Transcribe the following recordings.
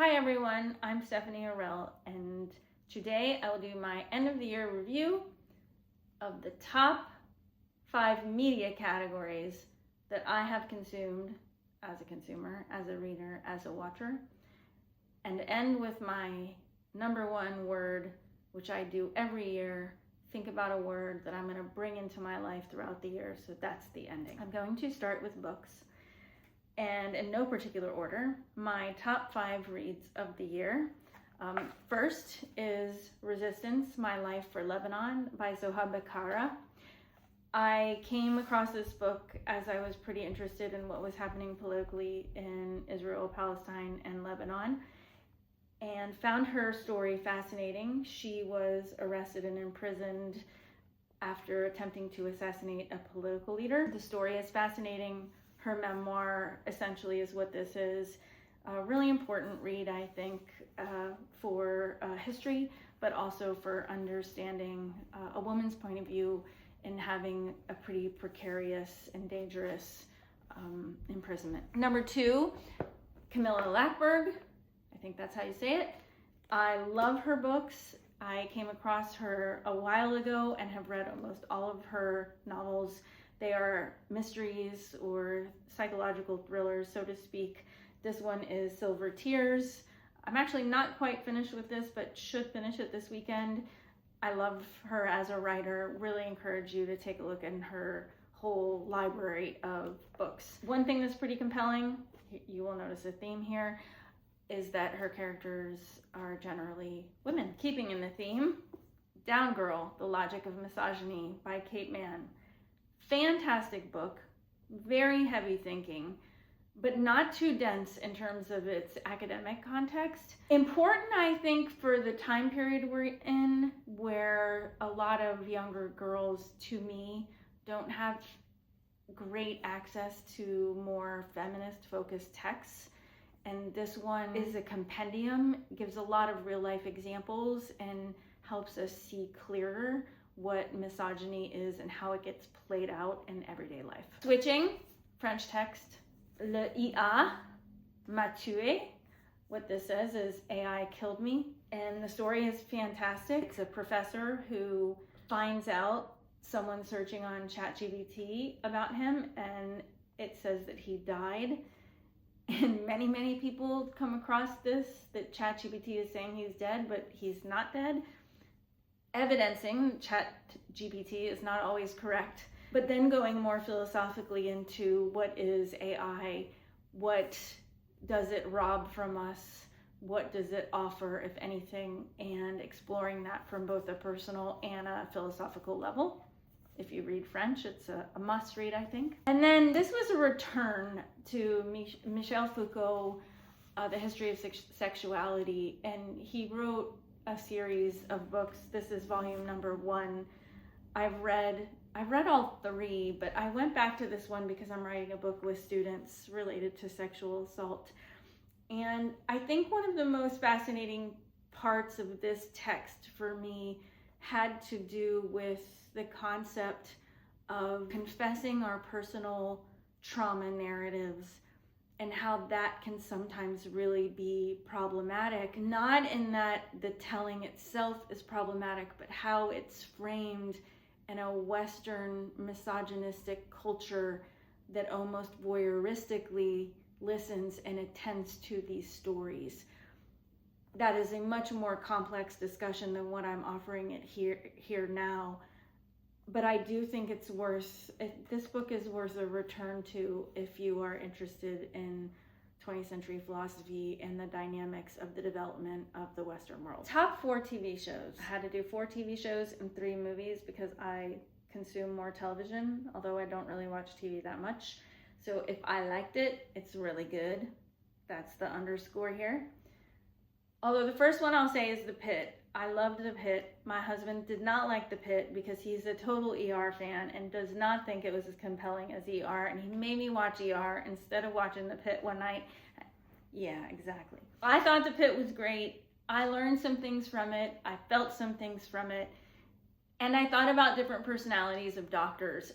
Hi everyone, I'm Stephanie Orell, and today I will do my end of the year review of the top 5 media categories that I have consumed as a consumer, as a reader, as a watcher, and end with my number one word, which I do every year. Think about a word that I'm going to bring into my life throughout the year, so that's the ending. I'm going to start with books. And in no particular order, my top 5 reads of the year. First is Resistance, My Life for Lebanon by Zohar Beqara. I came across this book as I was pretty interested in what was happening politically in Israel, Palestine, and Lebanon, and found her story fascinating. She was arrested and imprisoned after attempting to assassinate a political leader. The story is fascinating. Her memoir essentially is what this is. A really important read, I think, for history, but also for understanding a woman's point of view in having a pretty precarious and dangerous imprisonment. Number 2, Camilla Lackberg. I think that's how you say it. I love her books. I came across her a while ago and have read almost all of her novels. They are mysteries or psychological thrillers, so to speak. This one is Silver Tears. I'm actually not quite finished with this, but should finish it this weekend. I love her as a writer. Really encourage you to take a look in her whole library of books. One thing that's pretty compelling, you will notice a theme here, is that her characters are generally women. Keeping in the theme, Down Girl, The Logic of Misogyny by Kate Manne. Fantastic book, very heavy thinking, but not too dense in terms of its academic context. Important, I think, for the time period we're in, where a lot of younger girls, to me, don't have great access to more feminist-focused texts. And this one is a compendium, gives a lot of real-life examples, and helps us see clearer what misogyny is and how it gets played out in everyday life. Switching, French text, Le IA m'a tué. What this says is AI killed me. And the story is fantastic. It's a professor who finds out someone searching on ChatGPT about him, and it says that he died. And many people come across this, that ChatGPT is saying he's dead, but he's not dead, evidencing ChatGPT is not always correct, but then going more philosophically into what is AI, what does it rob from us, what does it offer, if anything, and exploring that from both a personal and a philosophical level. If you read French, it's a must read, I think. And then this was a return to Michel Foucault, The History of Sexuality, and he wrote a series of books. This is volume number 1. I've read all 3, but I went back to this one because I'm writing a book with students related to sexual assault. And I think one of the most fascinating parts of this text for me had to do with the concept of confessing our personal trauma narratives and how that can sometimes really be problematic. Not in that the telling itself is problematic, but how it's framed in a Western misogynistic culture that almost voyeuristically listens and attends to these stories. That is a much more complex discussion than what I'm offering it here now. But I do think it's this book is worth a return to if you are interested in 20th century philosophy and the dynamics of the development of the Western world. Top 4 TV shows. I had to do 4 TV shows and 3 movies because I consume more television, although I don't really watch TV that much. So if I liked it, it's really good. That's the underscore here. Although the first one I'll say is The Pitt. I loved The Pitt. My husband did not like The Pitt because he's a total ER fan and does not think it was as compelling as ER, and he made me watch ER instead of watching The Pitt one night. Yeah, exactly. I thought The Pitt was great. I learned some things from it. I felt some things from it. And I thought about different personalities of doctors.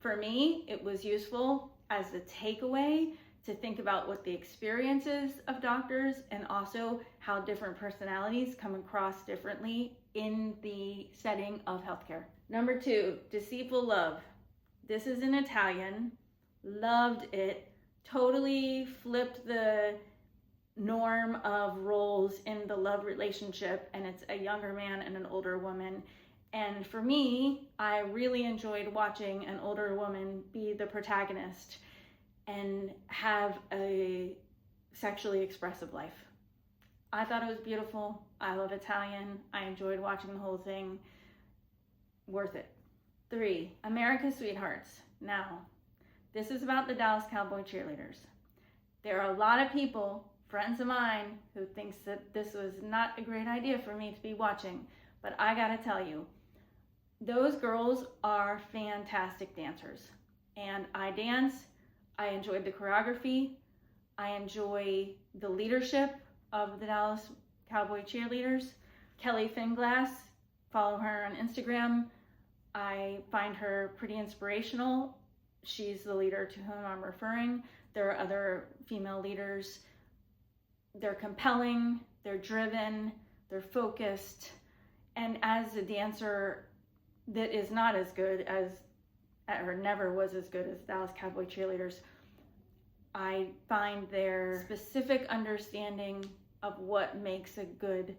For me, it was useful as a takeaway to think about what the experiences of doctors and also how different personalities come across differently in the setting of healthcare. Number 2, Deceitful Love. This is in Italian. Loved it. Totally flipped the norm of roles in the love relationship, and it's a younger man and an older woman. And for me, I really enjoyed watching an older woman be the protagonist and have a sexually expressive life. I thought it was beautiful. I love Italian. I enjoyed watching the whole thing. Worth it. 3, America's Sweethearts. Now, this is about the Dallas Cowboy cheerleaders. There are a lot of people, friends of mine, who thinks that this was not a great idea for me to be watching, but I gotta tell you, those girls are fantastic dancers. And I dance. I enjoyed the choreography. I enjoy the leadership of the Dallas Cowboy cheerleaders. Kelly Finglass, follow her on Instagram. I find her pretty inspirational. She's the leader to whom I'm referring. There are other female leaders. They're compelling, they're driven, they're focused. And as a dancer that is not as good as, or never was as good as Dallas Cowboy cheerleaders, I find their specific understanding of what makes a good,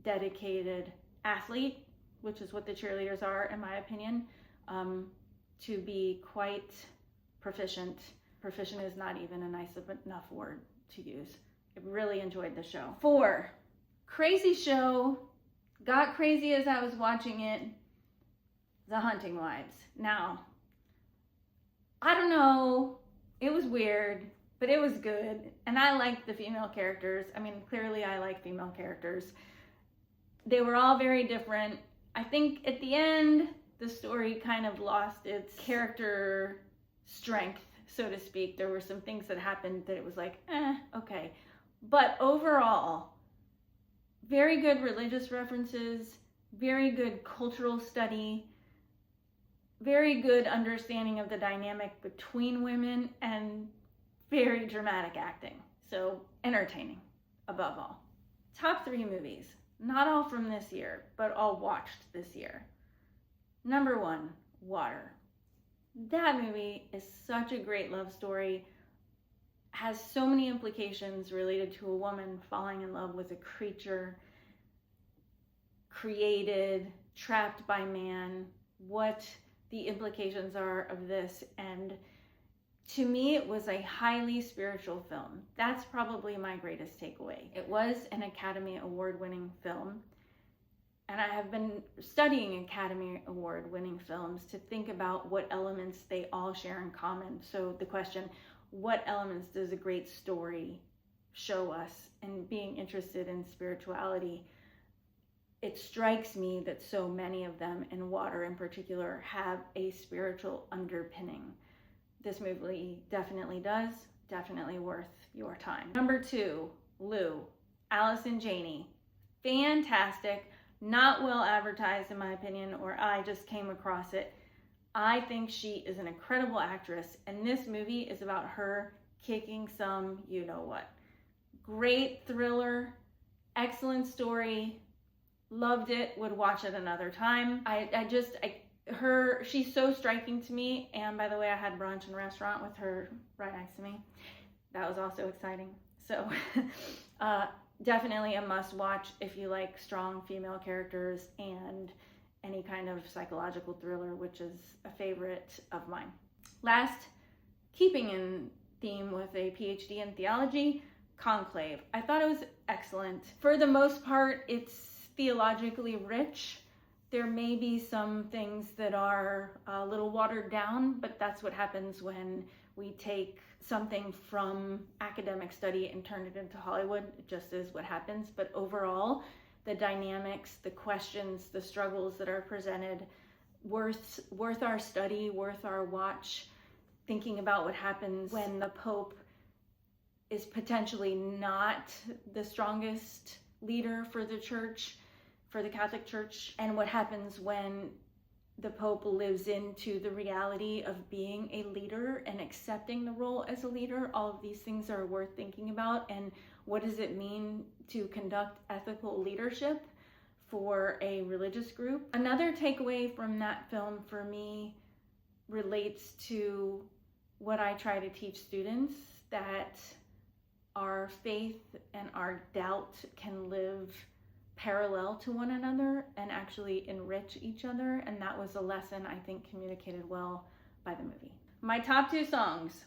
dedicated athlete, which is what the cheerleaders are, in my opinion, to be quite proficient. Proficient is not even a nice enough word to use. I really enjoyed the show. 4, crazy show, got crazy as I was watching it, The Hunting Wives. Now, I don't know, it was weird, but it was good, and I liked the female characters. I mean, clearly I like female characters. They were all very different. I think at the end, the story kind of lost its character strength, so to speak. There were some things that happened that it was like, okay. But overall, very good religious references, very good cultural study, very good understanding of the dynamic between women, and very dramatic acting. So entertaining, above all. Top 3 movies, not all from this year, but all watched this year. Number 1, Water. That movie is such a great love story, has so many implications related to a woman falling in love with a creature created, trapped by man, what the implications are of this. And to me, it was a highly spiritual film. That's probably my greatest takeaway. It was an Academy Award-winning film. And I have been studying Academy Award-winning films to think about what elements they all share in common. So the question, what elements does a great story show us? And being interested in spirituality, it strikes me that so many of them, and Water in particular, have a spiritual underpinning. This movie definitely does, definitely worth your time. Number 2, Lou, Allison Janney. Fantastic. Not well advertised in my opinion, or I just came across it. I think she is an incredible actress, and this movie is about her kicking some you-know-what. Great thriller, excellent story, loved it, would watch it another time. She's so striking to me, and by the way, I had brunch in a restaurant with her right next to me. That was also exciting. So definitely a must watch if you like strong female characters and any kind of psychological thriller, which is a favorite of mine. Last, keeping in theme with a PhD in theology, Conclave. I thought it was excellent. For the most part, it's theologically rich. There may be some things that are a little watered down, but that's what happens when we take something from academic study and turn it into Hollywood. It just is what happens. But overall, the dynamics, the questions, the struggles that are presented, worth our study, worth our watch, thinking about what happens when the Pope is potentially not the strongest leader for the church, for the Catholic Church, and what happens when the Pope lives into the reality of being a leader and accepting the role as a leader. All of these things are worth thinking about. And what does it mean to conduct ethical leadership for a religious group? Another takeaway from that film for me relates to what I try to teach students, that our faith and our doubt can live parallel to one another and actually enrich each other. And that was a lesson I think communicated well by the movie. My top 2 songs,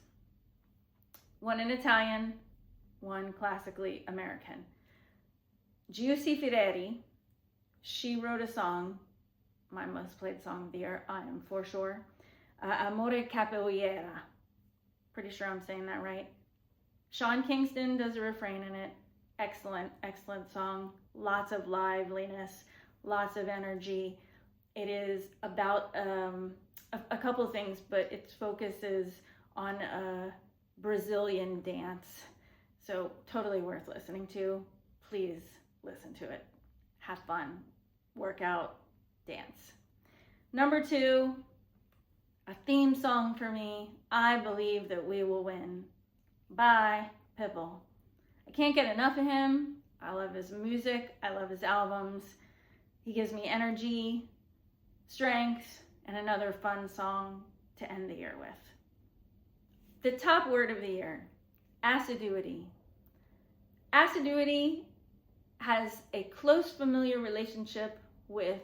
one in Italian, one classically American. Giussi Ferreri, she wrote a song, my most played song of the year, I am for sure, Amore Capoeira. Pretty sure I'm saying that right. Sean Kingston does a refrain in it. Excellent, excellent song. Lots of liveliness, lots of energy. It is about a couple things, but its focus is on a Brazilian dance. So totally worth listening to. Please listen to it. Have fun, work out, dance. Number 2, a theme song for me, I Believe That We Will Win, by Pitbull. I can't get enough of him. I love his music. I love his albums. He gives me energy, strength, and another fun song to end the year with. The top word of the year, assiduity. Assiduity has a close familiar relationship with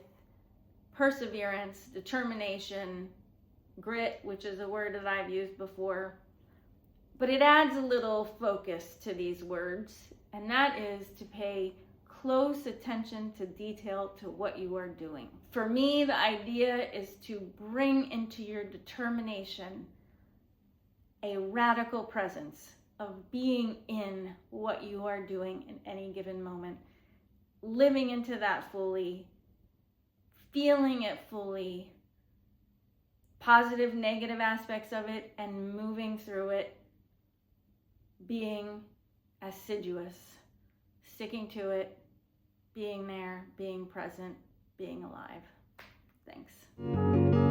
perseverance, determination, grit, which is a word that I've used before. But it adds a little focus to these words, and that is to pay close attention to detail to what you are doing. For me, the idea is to bring into your determination a radical presence of being in what you are doing in any given moment, living into that fully, feeling it fully, positive, negative aspects of it, and moving through it, being assiduous, sticking to it, being there, being present, being alive. Thanks.